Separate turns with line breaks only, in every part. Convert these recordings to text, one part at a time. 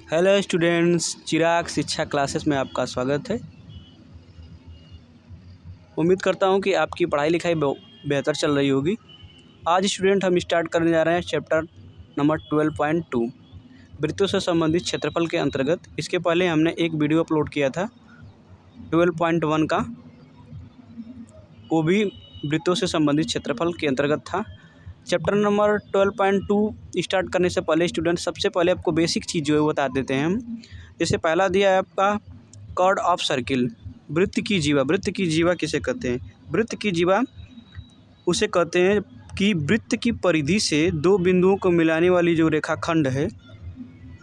Hello students, चिराग शिक्षा classes में आपका स्वागत है। उम्मीद करता हूं कि आपकी पढ़ाई लिखाई बेहतर चल रही होगी। आज स्टूडेंट हम स्टार्ट करने जा रहे हैं चैप्टर नंबर 12.2 वृत्तों से संबंधित क्षेत्रफल के अंतर्गत। इसके पहले हमने एक वीडियो अपलोड किया था 12.1 का, वो भी वृत्तों से संबंधित क्षेत्रफल के अंतर्गत था। चैप्टर नंबर 12.2 स्टार्ट करने से पहले स्टूडेंट सबसे पहले आपको बेसिक चीज़ जो है वो बता देते हैं हम। जैसे पहला दिया है आपका कॉर्ड ऑफ सर्किल, वृत्त की जीवा। वृत्त की जीवा किसे कहते हैं? वृत्त की जीवा उसे कहते हैं कि वृत्त की परिधि से दो बिंदुओं को मिलाने वाली जो रेखाखंड है,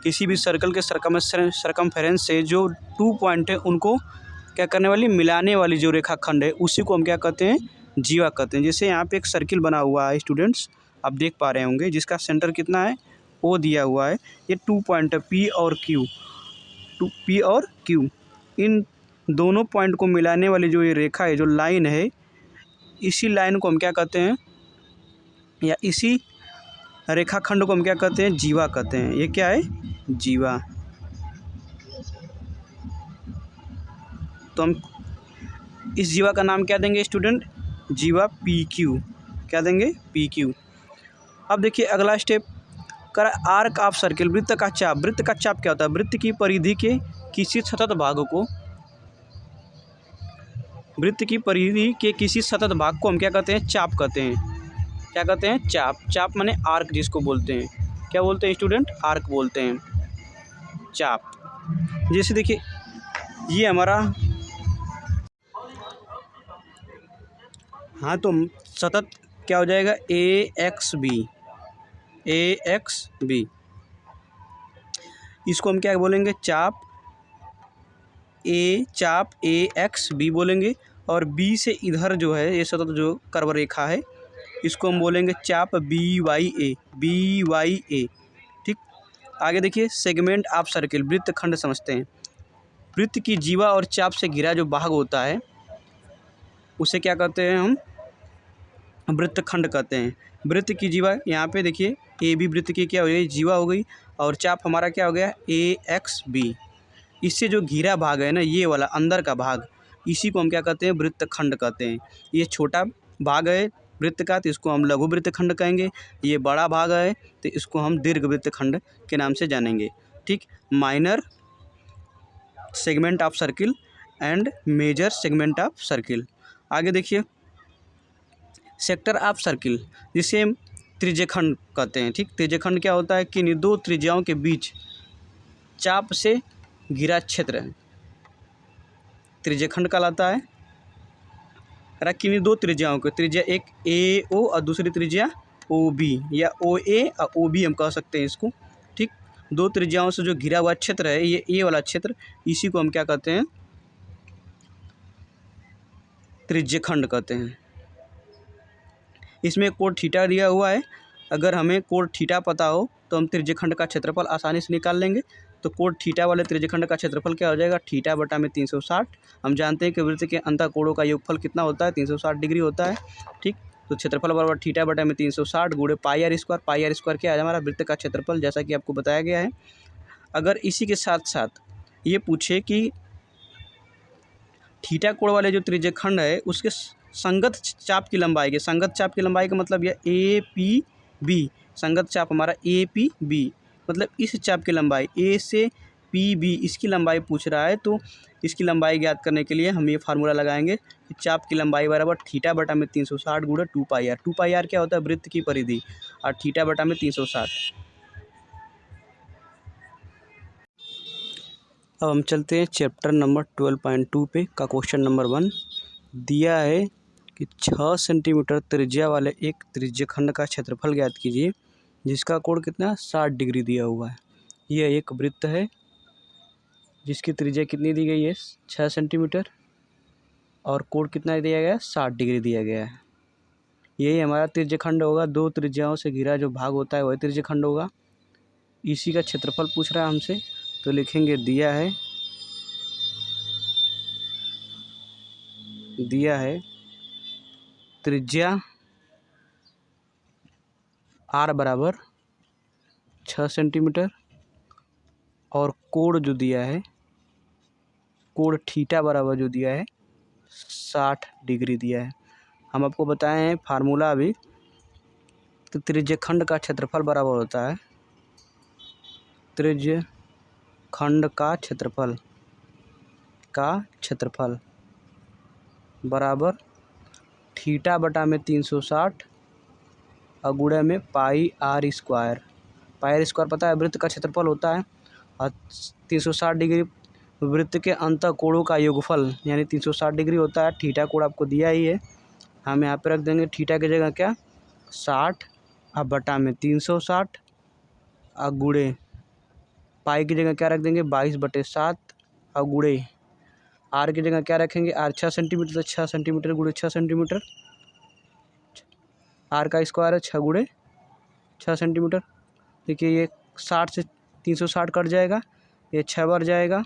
किसी भी सर्कल के सरकमफेरेंस से जो 2 पॉइंट है उनको क्या करने वाली, मिलाने वाली जो रेखाखंड है, उसी को हम क्या कहते हैं? जीवा कहते हैं। जैसे यहाँ पे एक सर्किल बना हुआ है स्टूडेंट्स, आप देख पा रहे होंगे, जिसका सेंटर कितना है, ओ दिया हुआ है। ये 2 पॉइंट है, पी और क्यू। पी और क्यू, इन दोनों पॉइंट को मिलाने वाली जो ये रेखा है, जो लाइन है, इसी लाइन को हम क्या कहते हैं, या इसी रेखाखंड को हम क्या कहते हैं? जीवा कहते हैं। ये क्या है? जीवा। तो हम इस जीवा का नाम क्या देंगे स्टूडेंट? जीवा पी क्यू। क्या देंगे? P Q. अब देखिए अगला स्टेप कर आर्क ऑफ सर्किल, वृत्त का चाप। वृत्त का चाप क्या होता है? वृत्त की परिधि के किसी सतत भाग को, वृत्त की परिधि के किसी सतत भाग को हम क्या कहते हैं? चाप कहते हैं। क्या कहते हैं? चाप। चाप माने आर्क जिसको बोलते हैं। क्या बोलते हैं स्टूडेंट? आर्क बोलते हैं, चाप। जैसे देखिए ये हमारा, हाँ, तो सतत क्या हो जाएगा? ए एक्स बी। ए एक्स बी, इसको हम क्या बोलेंगे? चाप। चाप ए एक्स बी बोलेंगे। और बी से इधर जो है ये सतत जो कर्व रेखा है, इसको हम बोलेंगे चाप बी वाई ए। बी वाई ए, ठीक। आगे देखिए सेगमेंट ऑफ सर्किल, वृत्तखंड समझते हैं। वृत्त की जीवा और चाप से घिरा जो भाग होता है उसे क्या कहते हैं हम? वृत्तखंड कहते हैं। वृत्त की जीवा, यहाँ पे देखिए ए बी वृत्त की क्या हो गई? जीवा हो गई। और चाप हमारा क्या हो गया? ए एक्स बी। इससे जो घिरा भाग है ना, ये वाला अंदर का भाग, इसी को हम क्या कहते हैं? वृत्तखंड कहते हैं। ये छोटा भाग है वृत्त का, तो इसको हम लघु वृत्तखंड कहेंगे। ये बड़ा भाग है तो इसको हम दीर्घ वृत्तखंड के नाम से जानेंगे, ठीक। Minor segment of circle and major segment of circle. आगे देखिए सेक्टर ऑफ सर्किल, जिसे हम त्रिज्यखंड कहते हैं, ठीक। त्रिज्यखंड क्या होता है? कि दो त्रिज्याओं के बीच चाप से घिरा क्षेत्र है, त्रिज्यखंड कहलाता है। किन्हीं दो त्रिज्याओं को, त्रिज्या एक ए ओ और दूसरी त्रिज्या ओ बी, या ओ ए और ओ बी हम कह सकते हैं इसको, ठीक। दो त्रिज्याओं से जो घिरा हुआ क्षेत्र है, ये ए वाला क्षेत्र, इसी को हम क्या कहते हैं? त्रिज्यखंड कहते हैं। इसमें कोण थीटा दिया हुआ है। अगर हमें कोण थीटा पता हो तो हम त्रिज्यखंड का क्षेत्रफल आसानी से निकाल लेंगे। तो कोण थीटा वाले त्रिज्यखंड का क्षेत्रफल क्या हो जाएगा? थीटा बटा में 360। हम जानते हैं कि वृत्त के अंतः कोणों का योगफल कितना होता है? 360 डिग्री होता है, ठीक। तो क्षेत्रफल बराबर थीटा बटा में 360 गुणे pi r square. Pi r square क्या है? हमारा वृत्त का क्षेत्रफल, जैसा कि आपको बताया गया है। अगर इसी के साथ साथ ये पूछे कि थीटा कोण वाले जो त्रिज्यखंड है उसके संगत चाप की लंबाई के, संगत चाप की लंबाई का मतलब यह ए पी बी, संगत चाप हमारा ए पी बी, मतलब इस चाप की लंबाई ए से पी बी, इसकी लंबाई पूछ रहा है। तो इसकी लंबाई ज्ञात करने के लिए हम ये फार्मूला लगाएंगे कि चाप की लंबाई बराबर थीटा बटा में 360 गुणा 2 पाई आर। 2 पाई आर क्या होता है? वृत्त की परिधि, और थीटा बटा में 360। अब हम चलते हैं चैप्टर नंबर 12.2 पे का क्वेश्चन नंबर 1 दिया है कि 6 सेंटीमीटर त्रिज्या वाले एक त्रिज्यखंड का क्षेत्रफल ज्ञात कीजिए जिसका कोण कितना? 60 डिग्री दिया हुआ है। यह एक वृत्त है जिसकी त्रिज्या कितनी दी गई है? 6 सेंटीमीटर, और कोण कितना दिया गया है? 60 डिग्री दिया गया है। यही हमारा त्रिज्यखंड होगा। दो त्रिज्याओं से घिरा जो भाग होता है वही त्रिज्यखंड होगा। इसी का क्षेत्रफल पूछ रहा है हमसे, तो लिखेंगे दिया है त्रिज्या आर बराबर 6 सेंटीमीटर और कोण जो दिया है, कोण थीटा बराबर जो दिया है 60 डिग्री दिया है। हम आपको बताए हैं फार्मूला अभी, तो त्रिज्यखंड का क्षेत्रफल बराबर होता है, त्रिज्यखंड का क्षेत्रफल बराबर थीटा बटा में 360 और गुणे में pi r square. Pi r square पता है वृत्त का क्षेत्रफल होता है, और 360 डिग्री वृत्त के अंत कोणों का योगफल यानी 360 डिग्री होता है। थीटा कोण आपको दिया ही है, हम यहाँ पे रख देंगे थीटा की जगह क्या 60 और बटा में 360 और गुणे पाई की जगह क्या रख देंगे 22/7 और गुणे आर की जगह क्या रखेंगे आर 6 सेंटीमीटर, तो 6 सेंटीमीटर गुणे 6 सेंटीमीटर, आर का स्क्वायर है 6 गुणे 6 सेंटीमीटर। देखिए ये 60 से 360 कट जाएगा, ये 6 बार जाएगा,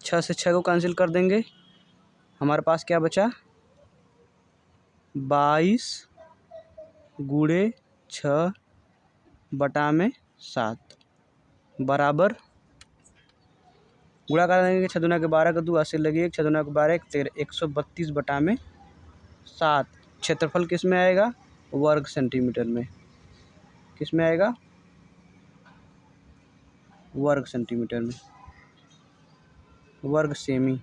6 से 6 को कैंसिल कर देंगे, हमारे पास क्या बचा 22 गुणे 6 बटा में 7 बराबर गुणा कर देंगे 6 दूना के 12 का 2 80 लगी, 6 दूना के 12 13 132 बटा में 7। क्षेत्रफल किस में आएगा वर्ग सेंटीमीटर में, किस में आएगा वर्ग सेंटीमीटर में, वर्ग सेमी।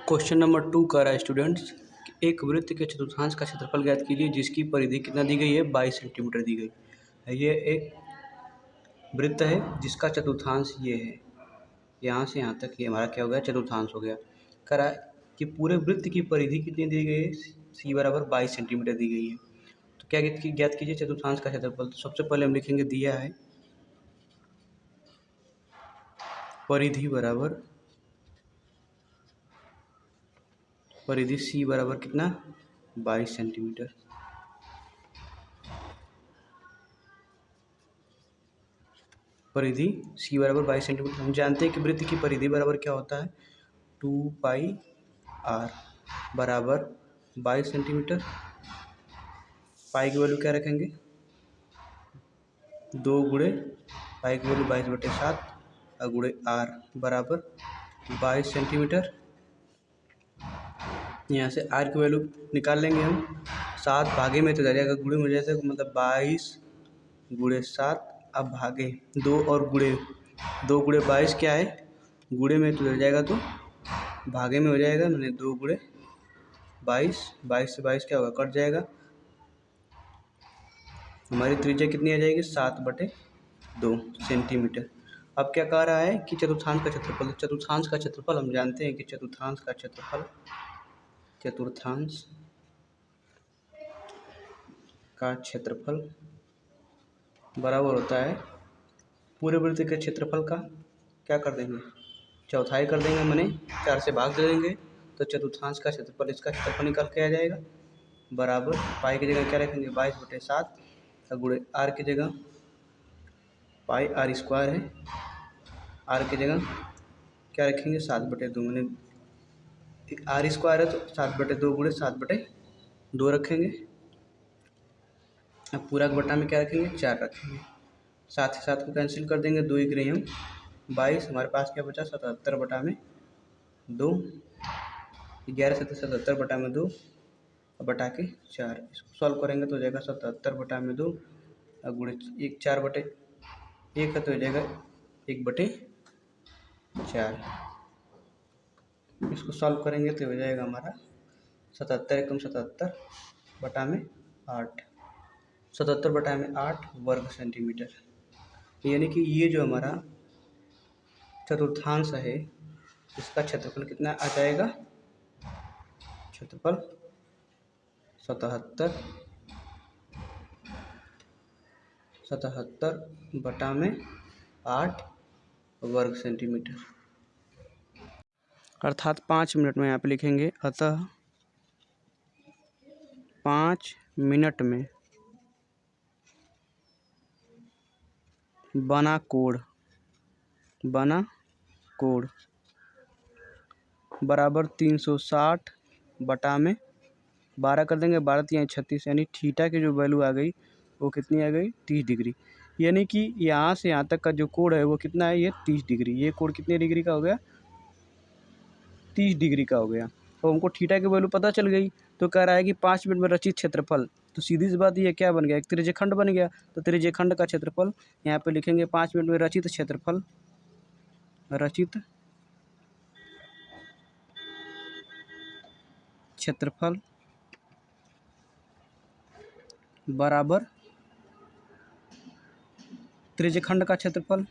क्वेश्चन नंबर 2 कह रहा है स्टूडेंट्स, एक वृत्त के चतुर्थांश का क्षेत्रफल ज्ञात कीजिए जिसकी परिधि कितना दी गई है 22 सेंटीमीटर दी गई है। ये एक वृत्त है जिसका चतुर्थांश ये है, यहाँ से यहाँ तक ये हमारा क्या हो गया चतुर्थांश हो गया। कह रहा है कि पूरे वृत्त की परिधि कितनी दी गई है सी बराबर 22 सेंटीमीटर दी गई है। तो क्या ज्ञात कीजिए चतुर्थांश का क्षेत्रफल। तो सबसे पहले हम लिखेंगे दिया है परिधि बराबर परिधि सी बराबर कितना 22 सेंटीमीटर, परिधि सी बराबर 22 सेंटीमीटर। हम जानते हैं कि वृत्त की परिधि बराबर क्या होता है 2 पाई आर बराबर 22 सेंटीमीटर। पाई की वैल्यू क्या रखेंगे 2 गुणे पाई की वैल्यू 22/7 और गुणे आर बराबर 22 सेंटीमीटर। यहाँ से आर की वैल्यू निकाल लेंगे हम, 7 भागे में तो जा जाएगा गुणे में हो जाएगा, मतलब 22 गुणे 7 अब भागे 2 और गुणे 2 गुणे 22 क्या है गुणे में तो रह जाएगा तो भागे में हो जाएगा, मैंने 2 गुणे 22, 22 से 22 क्या होगा कट जाएगा, हमारी त्रिज्या कितनी आ जाएगी 7/2 सेंटीमीटर। अब क्या कह रहा है कि चतुर्थांश का क्षेत्रफल। चतुर्थांश का क्षेत्रफल हम जानते हैं कि चतुर्थांश का क्षेत्रफल बराबर होता है पूरे वृत्त के क्षेत्रफल का क्या कर देंगे चौथाई कर देंगे, मैंने 4 से भाग दे देंगे, तो चतुर्थांश का क्षेत्रफल इसका क्षेत्रफल निकल के आ जाएगा बराबर पाई की जगह क्या रखेंगे 22/7 और गुणे आर की जगह पाई आर स्क्वायर है, आर की जगह क्या रखेंगे 7/2, मैंने आर स्क्वायर है तो 7/2 गुणे 7/2 रखेंगे। अब पूरा बटा में क्या रखेंगे 4 रखेंगे, 7 से 7 को कैंसिल कर देंगे, 2 1 हम 22, हमारे पास क्या बचा 77/2, 11 7 77/2 बटा के 4, इसको सॉल्व करेंगे तो हो जाएगा 77/2 और गुणे 1 4/1 है तो हो जाएगा 1/4, इसको सॉल्व करेंगे तो हो जाएगा हमारा 77 एकम 77 बटा में 8, 77 बटा में 8 वर्ग सेंटीमीटर। यानी कि ये जो हमारा चतुर्थांश है इसका क्षेत्रफल कितना आ जाएगा, क्षेत्रफल 77 बटा में 8 वर्ग सेंटीमीटर, अर्थात 5 मिनट में यहाँ पे लिखेंगे, अतः 5 मिनट में बना कोण बराबर 360 बटा में 12 कर देंगे, 12 तियाँ 36, यानी थीटा की जो वैल्यू आ गई वो कितनी आ गई 30 डिग्री। यानी कि यहाँ से यहाँ तक का जो कोण है वो कितना है, ये 30 डिग्री। ये कोण कितने डिग्री का हो गया, 30 डिग्री का हो गया। तो हमको थीटा की वैल्यू पता चल गई। तो कह रहा है कि 5 मिनट में रचित क्षेत्रफल, तो सीधी सी बात ये क्या बन गया, एक त्रिज्यखंड बन गया। तो त्रिज्यखंड का क्षेत्रफल यहाँ पे लिखेंगे 5 मिनट में रचित क्षेत्रफल, रचित क्षेत्रफल बराबर त्रिज्यखंड का क्षेत्रफल,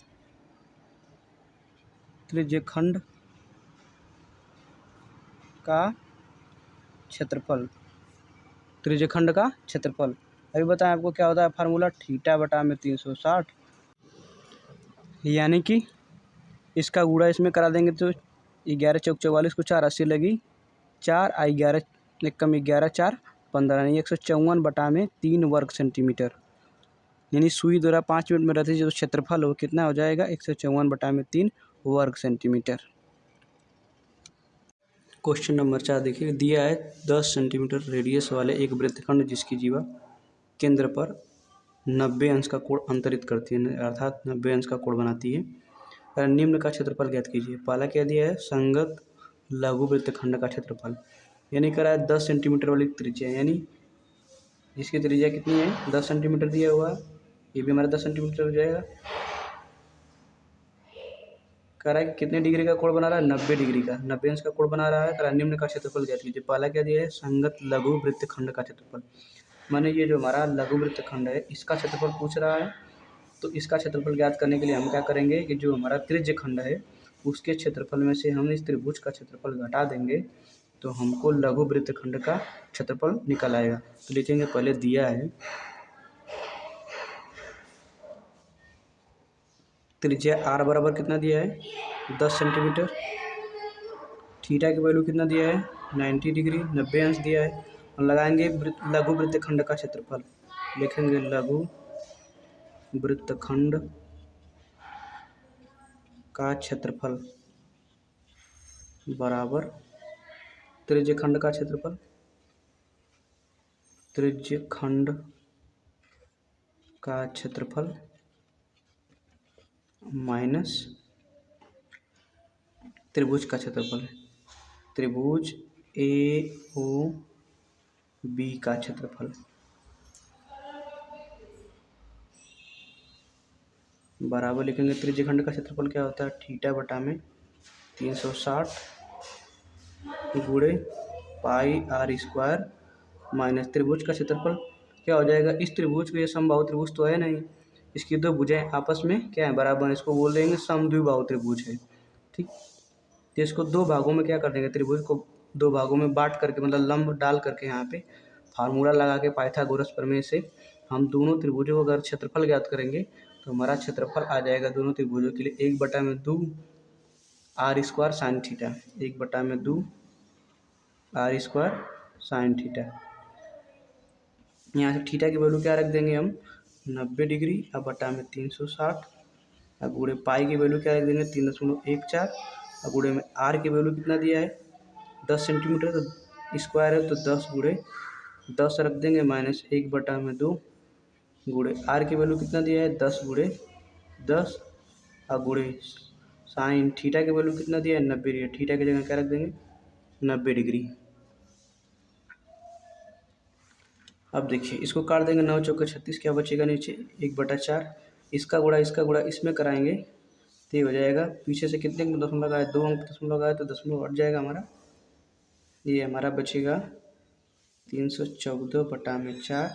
त्रिज्यखंड का क्षेत्रफल, त्रिज्यखंड का क्षेत्रफल। अभी बताएं आपको क्या होता है फार्मूला, थीटा बटा में 360, यानी कि इसका गुणा इसमें करा देंगे तो 11 चौक 44 को 4 80 लगी, 4 आई 11 एक कम 11 4 15, यानी 154 बटा में 3 वर्ग सेंटीमीटर। यानी सुई द्वारा 5 मिनट में रहती जो क्षेत्रफल हो कितना हो जाएगा, 154 बटा में 3 वर्ग सेंटीमीटर। क्वेश्चन नंबर 4 देखिए, दिया है 10 सेंटीमीटर रेडियस वाले एक वृत्तखंड जिसकी जीवा केंद्र पर 90 अंश का कोण अंतरित करती है, अर्थात 90 अंश का कोण बनाती है। निम्न का क्षेत्रफल ज्ञात कीजिए। पहला क्या दिया है, संगत लघु वृत्तखंड का क्षेत्रफल, यानी कह रहा है 10 सेंटीमीटर वाली त्रिज्या, यानी जिसकी त्रिज्या कितनी है 10 सेंटीमीटर दिया हुआ है, ये भी हमारा 10 सेंटीमीटर हो जाएगा। कह रहा है कि कितने डिग्री का कोण बना रहा है, 90 डिग्री का, 90 अंश का कोण बना रहा है। कह रहा है निम्न का क्षेत्रफल ज्ञात कीजिए। पहला क्या दिया है, संगत लघु वृत्तखंड का क्षेत्रफल, माने ये जो हमारा लघु वृत्तखंड है इसका क्षेत्रफल पूछ रहा है। तो इसका क्षेत्रफल ज्ञात करने के लिए हम क्या करेंगे कि जो हमारा त्रिज्यखंड है उसके क्षेत्रफल में से हम इस त्रिभुज का क्षेत्रफल घटा देंगे तो हमको लघु वृत्तखंड का क्षेत्रफल निकल आएगा। तो लिखेंगे, पहले दिया है त्रिज्या r बराबर कितना दिया है 10 सेंटीमीटर, थीटा की वैल्यू कितना दिया है 90 डिग्री, 90 अंश दिया है, और लगाएंगे लघु वृत्तखंड का क्षेत्रफल। लिखेंगे लघु वृत्तखंड का क्षेत्रफल बराबर त्रिज्यखंड का क्षेत्रफल, त्रिज्यखंड का क्षेत्रफल माइनस त्रिभुज का क्षेत्रफल, त्रिभुज AOB का क्षेत्रफल बराबर लिखेंगे त्रिज्यखंड का क्षेत्रफल क्या होता है, थीटा बटा में 360 गुणे पाई r स्क्वायर माइनस त्रिभुज का क्षेत्रफल क्या हो जाएगा, इस त्रिभुज को, ये समबाहु त्रिभुज तो है नहीं, इसकी दो भुजाएं आपस में क्या है बराबर, इसको बोल देंगे समद्विबाहु त्रिभुज है। ठीक, तो इसको दो भागों में क्या कर देंगे, त्रिभुज को दो भागों में बांट करके, मतलब लंब डाल करके यहाँ पे फार्मूला लगा के पाइथागोरस प्रमेय से हम दोनों त्रिभुजों का अगर क्षेत्रफल ज्ञात करेंगे तो हमारा क्षेत्रफल आ जाएगा दोनों त्रिभुजों के लिए 1/2 r square sine theta, 1/2 r square sine theta. यहाँ से थीटा की वैल्यू क्या रख देंगे हम 90 डिग्री, अब बटा में 360, अब गुणे पाई की वैल्यू क्या रख देंगे 3.14, अब गुणे में आर की वैल्यू कितना दिया है 10 सेंटीमीटर, तो स्क्वायर है तो 10 गुणे 10 रख देंगे माइनस 1/2 गुणे आर की वैल्यू कितना दिया है 10 गुणे 10, अब गुणे साइन थीटा की वैल्यू कितना दिया है 90 डिग्री, थीटा की जगह क्या रख देंगे 90 डिग्री। अब देखिए इसको काट देंगे, 9 चौके 36, क्या बचेगा नीचे 1/4, इसका गुणा इसमें कराएंगे तो ये हो जाएगा, पीछे से कितने अंक दशमलव लगाए 2 अंक दशमलव लगाए तो दशमलव हट जाएगा हमारा, ये हमारा बचेगा 314/4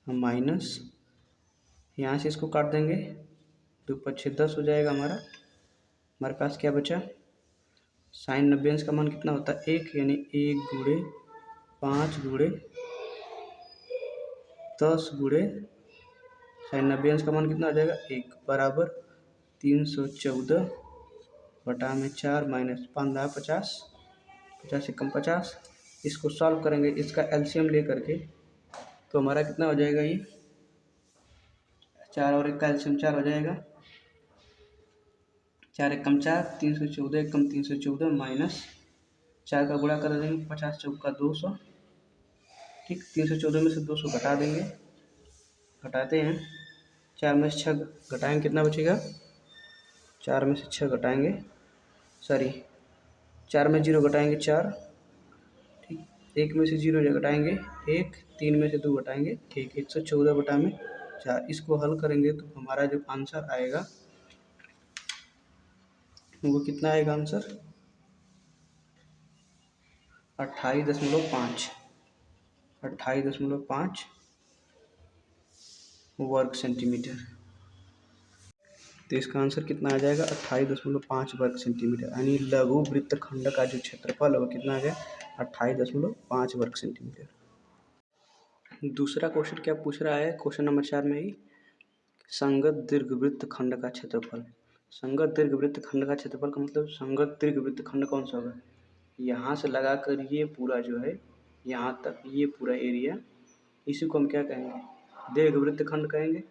माइनस, यहाँ से इसको काट देंगे 2 × 5 = 10 हो जाएगा हमारे पास क्या बचा, साइन 90 अंश का मान कितना होता है 1, यानी 1 गुणे 5 गुणे 10 गुणे साइन 90 अंश का मान कितना आ जाएगा 1 बराबर 314/4 माइनस 15 50, 50 से कम 50। इसको सॉल्व करेंगे, इसका एलसीएम ले करके तो हमारा कितना हो जाएगा, ये 4 और 1 का एलसीएम 4 हो जाएगा, 4 × 4 314, 1 कम 314 माइनस 4 का गुणा कर देंगे 50 × 4 = 200, ठीक, 314 में से 200 घटा देंगे, घटाते हैं, 4 में से 6 घटाएंगे, कितना बचेगा, 4 में से 6 घटाएंगे, सॉरी 4 में 0 घटाएंगे 4, ठीक, 1 में से 0 घटाएंगे 1, 3 में से 2 घटाएंगे 1, 114 बटा में 4। इसको हल करेंगे तो हमारा जो आंसर आएगा वो कितना आएगा आंसर, 28.5 वर्ग सेंटीमीटर। तो इसका आंसर कितना आ जाएगा, 28.5 वर्ग सेंटीमीटर, यानी लघु वृत्तखंड का जो क्षेत्रफल है वो कितना आ गया, 28.5 वर्ग सेंटीमीटर। दूसरा क्वेश्चन क्या पूछ रहा है, क्वेश्चन नंबर 4 में ही, संगत दीर्घवृत्त खंड का क्षेत्रफल। संगत दीर्घवृत्त खंड का क्षेत्रफल का मतलब, संगत दीर्घवृत्त खंड कौन सा होगा, यहाँ से लगा कर ये पूरा जो है यहाँ तक ये पूरा एरिया, इसी को हम क्या कहेंगे, दीर्घवृत्त खंड कहेंगे।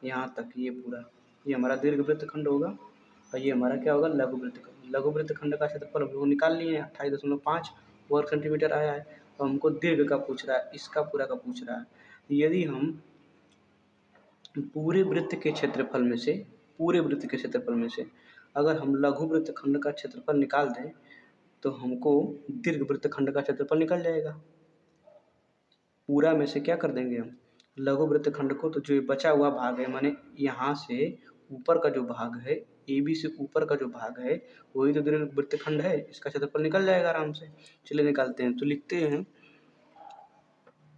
यहाँ तक ये पूरा, ये हमारा दीर्घवृत्त खंड होगा और ये हमारा क्या होगा, लघु वृत्त खंड। लघु वृत्त खंड का क्षेत्रफल हम लोग निकाल लिए हैं, 28.5 वर्ग सेंटीमीटर आया है। तो हमको दीर्घ का पूछ रहा है, इसका पूरा का पूछ रहा है। यदि हम पूरे वृत्त के क्षेत्रफल में से अगर हम लघु वृत्त खंड का क्षेत्रफल निकाल दें तो हमको दीर्घ वृत्त खंड का क्षेत्रफल निकल जाएगा। पूरा में से क्या कर देंगे हम, लघु वृत्त खंड को, तो जो बचा हुआ भाग है, माने यहाँ से ऊपर का जो भाग है, AB से ऊपर का जो भाग है वही तो दीर्घ वृत्त खंड है, इसका क्षेत्रफल निकल जाएगा आराम से। चलिए निकालते हैं, तो लिखते हैं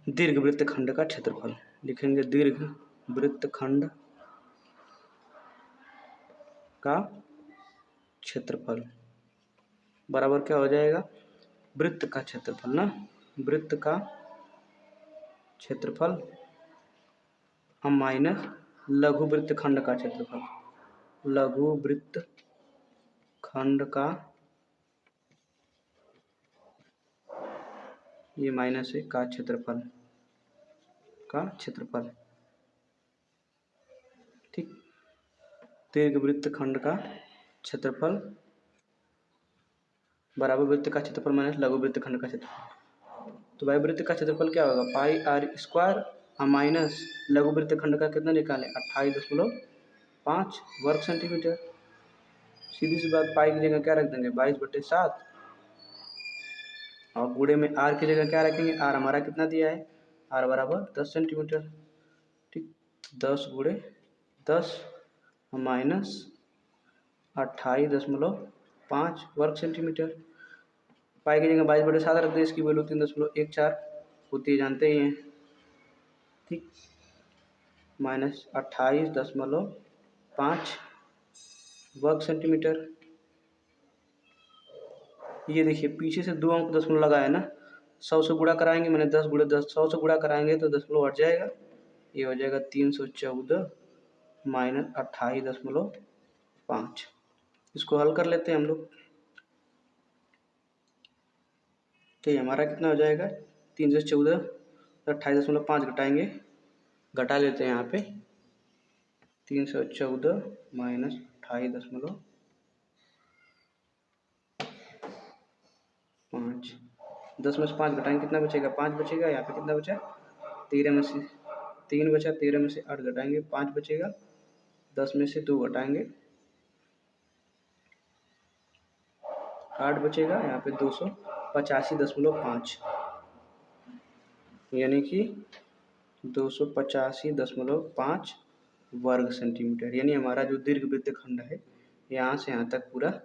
दीर्घ वृत्त खंड का क्षेत्रफल, लिखेंगे दीर्घ वृत्त खंड का क्षेत्रफल बराबर क्या हो जाएगा, वृत्त का क्षेत्रफल ना, वृत्त का क्षेत्रफल हम माइनस लघु वृत्त खंड का क्षेत्रफल, लघु वृत्त खंड का, ये माइनस है, का क्षेत्रफल, ठीक, दीर्घ वृत्त खंड का क्षेत्रफल बराबर वृत्त का क्षेत्रफल माइनस लघु वृत्त खंड का क्षेत्रफल। तो भाई वृत्त का क्षेत्रफल क्या होगा, पाई आर स्क्वायर माइनस लघु वृत्त खंड का कितना निकालें, 28.5 वर्ग सेंटीमीटर। सीधी सी बात, पाई की जगह क्या रख देंगे, 22/7, और गुणे में आर की जगह क्या रखेंगे, आर हमारा कितना दिया है, आर बराबर 10 सेंटीमीटर, ठीक, 10 × 10 माइनस 28.5 वर्ग सेंटीमीटर। पाई की जगह 22/7 रख दें, इसकी वैल्यू 3.14 होती है, जानते ही हैं, ठीक, माइनस 28.5 वर्ग सेंटीमीटर। ये देखिए पीछे से 2 अंक दशमलव लगा है ना, 100 से गुणा कराएंगे, मैंने 10 × 10, 100 से गुणा कराएंगे तो दशमलव हट जाएगा, ये हो जाएगा 314 माइनस 28.5। इसको हल कर लेते हैं हम लोग, तो ये हमारा कितना हो जाएगा, 314, 28.5 घटाएंगे, घटा लेते हैं यहाँ पे, 314 माइनस 28.5, 10 में से 5 घटाएंगे, कितना बचेगा, 5 बचेगा। यहाँ पे कितना बचा, 13 में से 3 बचा, 13 में से 8 घटाएंगे, 5 बचेगा, 10 में से 2 घटाएंगे, 8 बचेगा, यहाँ पे 285.5, यानी कि 285.5 वर्ग सेंटीमीटर, यानी हमारा जो दीर्घ वृत्त खंड है यहाँ से यहाँ तक पूरा,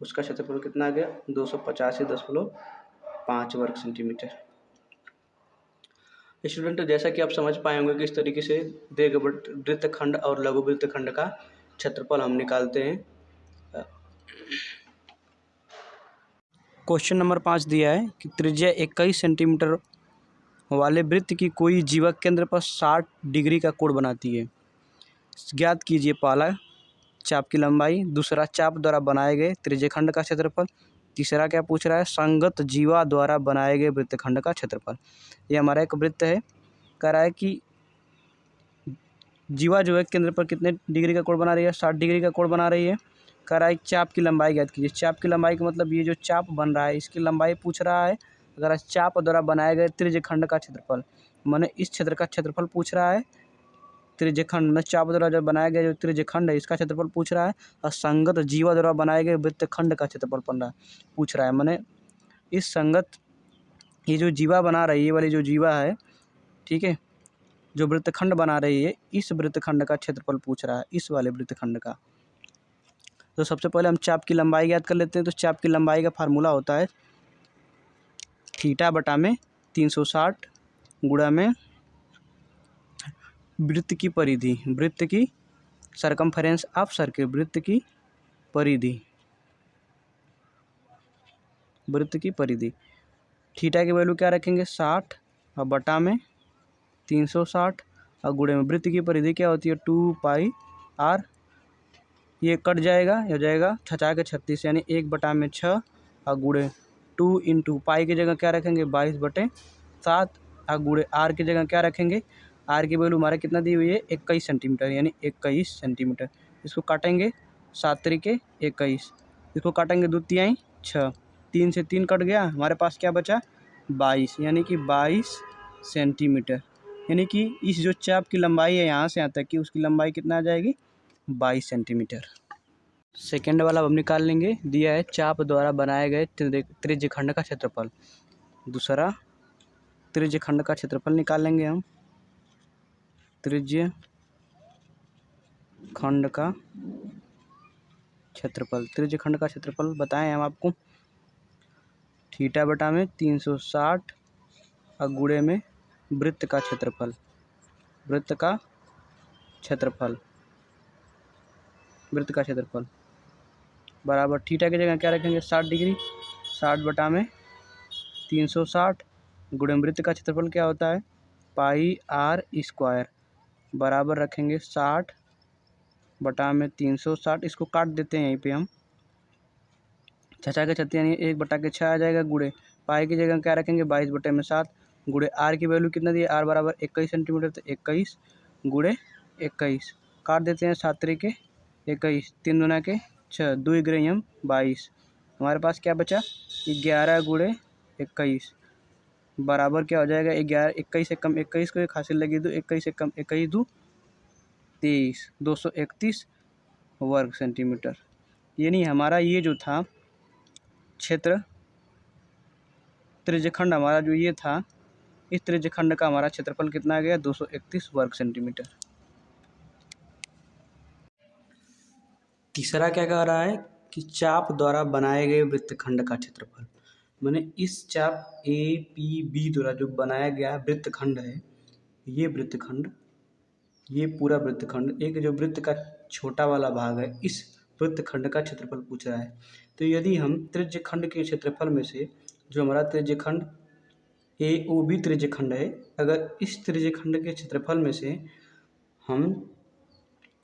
उसका क्षेत्रफल कितना आ गया, 285.5 वर्ग सेंटीमीटर। स्टूडेंट, जैसा कि आप समझ पाए होंगे कि इस तरीके से दीर्घ वृत्त खंड और लघु वृत्त खंड का क्षेत्रफल हम निकालते हैं। क्वेश्चन नंबर 5 दिया है कि त्रिज्या 21 सेंटीमीटर वाले वृत्त की कोई जीवा केंद्र पर 60 डिग्री का कोण बनाती है। ज्ञात कीजिए पहला चाप की लंबाई, दूसरा चाप द्वारा बनाए गए त्रिज्यखंड का क्षेत्रफल, तीसरा क्या पूछ रहा है, संगत जीवा द्वारा बनाए गए वृत्तखंड का क्षेत्रफल। ये हमारा एक वृत्त है, कह रहा है कि जीवा जो है केंद्र पर कितने डिग्री का कोण बना रही है, 60 डिग्री का कोण बना रही है। कह रहा है चाप की लंबाई ज्ञात कीजिए। चाप की लंबाई का मतलब ये जो चाप बन रहा है इसकी लंबाई पूछ रहा है। अगर चाप द्वारा बनाए गए त्रिज्यखंड का क्षेत्रफल, माने इस क्षेत्र का क्षेत्रफल पूछ रहा है। त्रिज्यखंड में चाप द्वारा जो बनाया गया जो त्रिज्यखंड है इसका क्षेत्रफल पूछ रहा है, और संगत जीवा द्वारा बनाए गए वृत्तखंड का क्षेत्रफल पूछ रहा है। माने इस संगत, ये जो जीवा बना रही है, ये वाली जो जीवा है, ठीक है, जो वृत्तखंड बना रही है, इस वृत्तखंड का क्षेत्रफल पूछ रहा है, इस वाले वृत्तखंड का। तो सबसे पहले हम चाप की लंबाई याद कर लेते हैं। तो चाप की लंबाई का फार्मूला होता है थीटा बटा में 360 गुणा में वृत्त की परिधि, वृत्त की सरकमफेरेंस ऑफ सर्किल, वृत्त की परिधि, वृत्त की परिधि। थीटा की वैल्यू क्या रखेंगे 60 और बटा में 360 और गुणे में वृत्त की परिधि क्या होती है 2 पाई आर। ये कट जाएगा, हो जाएगा 6 के 36 यानी 1/6 और गुणे 2 इंटू पाई की जगह क्या रखेंगे 22/7 और गुणे आर की जगह क्या रखेंगे, आर की वैल्यू हमारे कितना दी हुई है 21 सेंटीमीटर यानी 21 सेंटीमीटर। इसको काटेंगे 7 तरीके 21, इसको काटेंगे 2 तिहाई 6, 3 से 3 कट गया, हमारे पास क्या बचा 22 यानी कि 22 सेंटीमीटर। यानी कि इस जो चाप की लंबाई है यहाँ से यहाँ तक की, उसकी लंबाई कितना आ जाएगी 22 सेंटीमीटर। सेकेंड वाला हम निकाल लेंगे, दिया है चाप द्वारा बनाए गए त्रिज्यखंड का क्षेत्रफल। दूसरा त्रिज्यखंड का क्षेत्रफल निकाल लेंगे हम। त्रिज्यखंड का क्षेत्रफल, त्रिज्यखंड का क्षेत्रफल बताएं हम आपको थीटा बटा में 360 और गुणे में वृत्त का क्षेत्रफल, वृत्त का क्षेत्रफल, वृत्त का क्षेत्रफल बराबर थीटा की जगह क्या रखेंगे 60 डिग्री, 60 बटा में 360 गुणे वृत्त का क्षेत्रफल क्या होता है पाई आर स्क्वायर, बराबर रखेंगे 60 बटा में 360। इसको काट देते हैं यहीं पे हम, 6 के 36 यानी 1/6 आ जाएगा, गुणे पाई की जगह क्या रखेंगे 22/7 गुणे आर की वैल्यू कितना दी है आर बराबर 21 सेंटीमीटर, तो 21 गुणे 21 काट देते हैं 7 तरीके 21, 3 दूना के 6, 2 ग्रेम 22, हमारे पास क्या बचा 11 गुणे 21 बराबर क्या हो जाएगा 11, 21 से कम 21 को एक हासिल लगी दो, 21 से कम 21 दो 23, 231 वर्ग सेंटीमीटर। यानी हमारा ये जो था क्षेत्र त्रिज्यखंड हमारा जो ये था, इस त्रिज्यखंड का हमारा क्षेत्रफल कितना आ गया 231 वर्ग सेंटीमीटर। तीसरा क्या कह रहा है कि चाप द्वारा बनाए गए वृत्तखंड का क्षेत्रफल, माने इस चाप ए पी बी द्वारा जो बनाया गया वृत्तखंड है, ये वृत्तखंड, ये पूरा वृत्तखंड, एक जो वृत्त का छोटा वाला भाग है, इस वृत्तखंड का क्षेत्रफल पूछ रहा है। तो यदि हम त्रिज्यखंड के क्षेत्रफल में से जो हमारा त्रिज्यखंड ए ओ बी त्रिज्यखंड है, अगर इस त्रिज्यखंड के क्षेत्रफल में से हम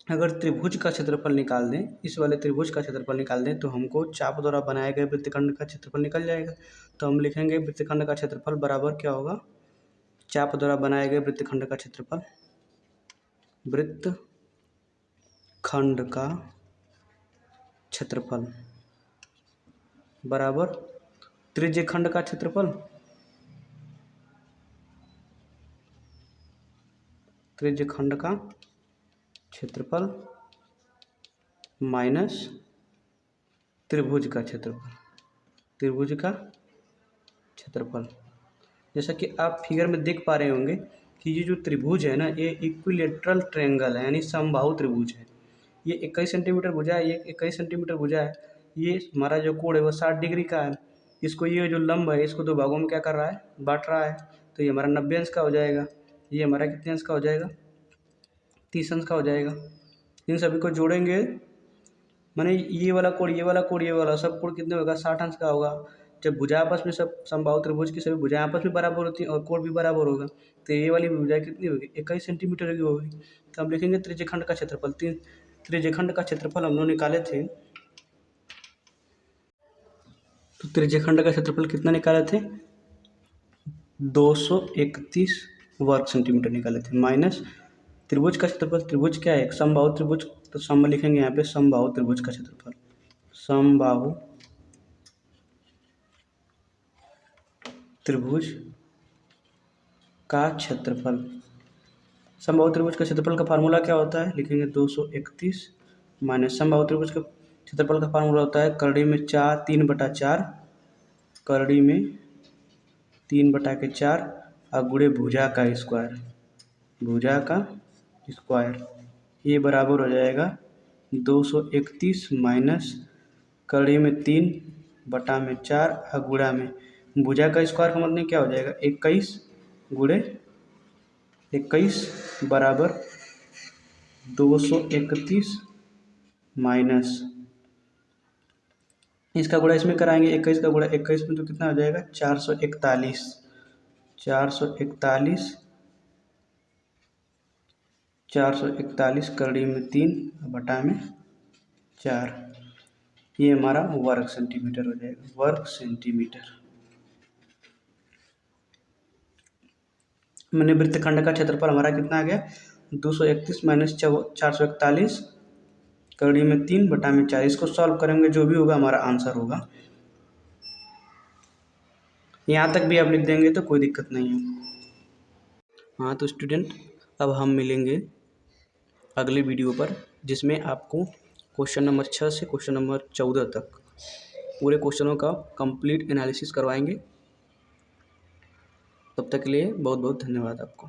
अगर त्रिभुज का क्षेत्रफल निकाल दें, इस वाले त्रिभुज का क्षेत्रफल निकाल दें, तो हमको चाप द्वारा बनाए गए वृत्तखंड का क्षेत्रफल निकल जाएगा। तो हम लिखेंगे वृत्तखंड का क्षेत्रफल बराबर क्या होगा चाप द्वारा बनाए गए वृत्तखंड का क्षेत्रफल, वृत्तखंड का क्षेत्रफल बराबर त्रिज्यखंड का क्षेत्रफल, त्रिज्यखंड का क्षेत्रफल माइनस त्रिभुज का क्षेत्रफल, त्रिभुज का क्षेत्रफल। जैसा कि आप फिगर में देख पा रहे होंगे कि ये जो त्रिभुज है ना, ये इक्विलेटरल ट्रायंगल है यानी समबाहु त्रिभुज है। ये 21 सेंटीमीटर भुजा है, ये 21 सेंटीमीटर भुजा है, ये हमारा जो कोण है वो 60 डिग्री का है। इसको ये जो लंब है इसको 2 भागों में क्या कर रहा है बांट रहा है, तो ये हमारा 90 अंश का हो जाएगा, ये हमारा कितने अंश का हो जाएगा 30 अंश का हो जाएगा। इन सभी को जोड़ेंगे माने ये वाला कोण, ये वाला कोण, ये वाला सब कोण कितने होगा 60 अंश का होगा। जब भुजा आपस में सब समबाहु त्रिभुज की सभी भुजाएं आपस में बराबर होती हैं और कोण भी बराबर होगा, तो ये वाली भुजा कितनी होगी 21 सेंटीमीटर की होगी। तो हम लिखेंगे त्रिज्यखंड का क्षेत्रफल, त्रिज्यखंड का क्षेत्रफल हम लोग निकाले थे, तो त्रिज्यखंड का क्षेत्रफल कितना निकाले थे 231 वर्ग सेंटीमीटर निकाले थे, माइनस त्रिभुज का क्षेत्रफल, त्रिभुज क्या है समबाहु त्रिभुज, तो सम लिखेंगे यहाँ पे समबाहु त्रिभुज का क्षेत्रफल, समबाहु त्रिभुज का क्षेत्रफल। समबाहु त्रिभुज का क्षेत्रफल का फार्मूला क्या होता है, लिखेंगे 231 माइनस समबाहु त्रिभुज का क्षेत्रफल का फार्मूला होता है करड़ी में 3/4, करड़ी में 3/4 और गुणे भुजा का स्क्वायर, भुजा का स्क्वायर, ये बराबर हो जाएगा 231 माइनस करड़ी में 3/4 और गुणा में भुजा का स्क्वायर का मतलब क्या हो जाएगा 21 गुणे 21 बराबर 231 माइनस इसका गुणा इसमें कराएंगे 21 का गुणा 21 में तो कितना हो जाएगा 441, 441 करड़ी में 3 बटा में 4, ये हमारा वर्ग सेंटीमीटर हो जाएगा, वर्ग सेंटीमीटर। मैंने वृत्तखंड का क्षेत्रफल हमारा कितना आ गया 231 माइनस 441 करड़ी में 3 बटा में 4, इसको सॉल्व करेंगे जो भी होगा हमारा आंसर होगा। यहाँ तक भी आप लिख देंगे तो कोई दिक्कत नहीं है। हाँ तो स्टूडेंट अब हम मिलेंगे अगले वीडियो पर, जिसमें आपको क्वेश्चन नंबर 6 से क्वेश्चन नंबर 14 तक पूरे क्वेश्चनों का कंप्लीट एनालिसिस करवाएंगे। तब तक के लिए बहुत बहुत धन्यवाद आपको।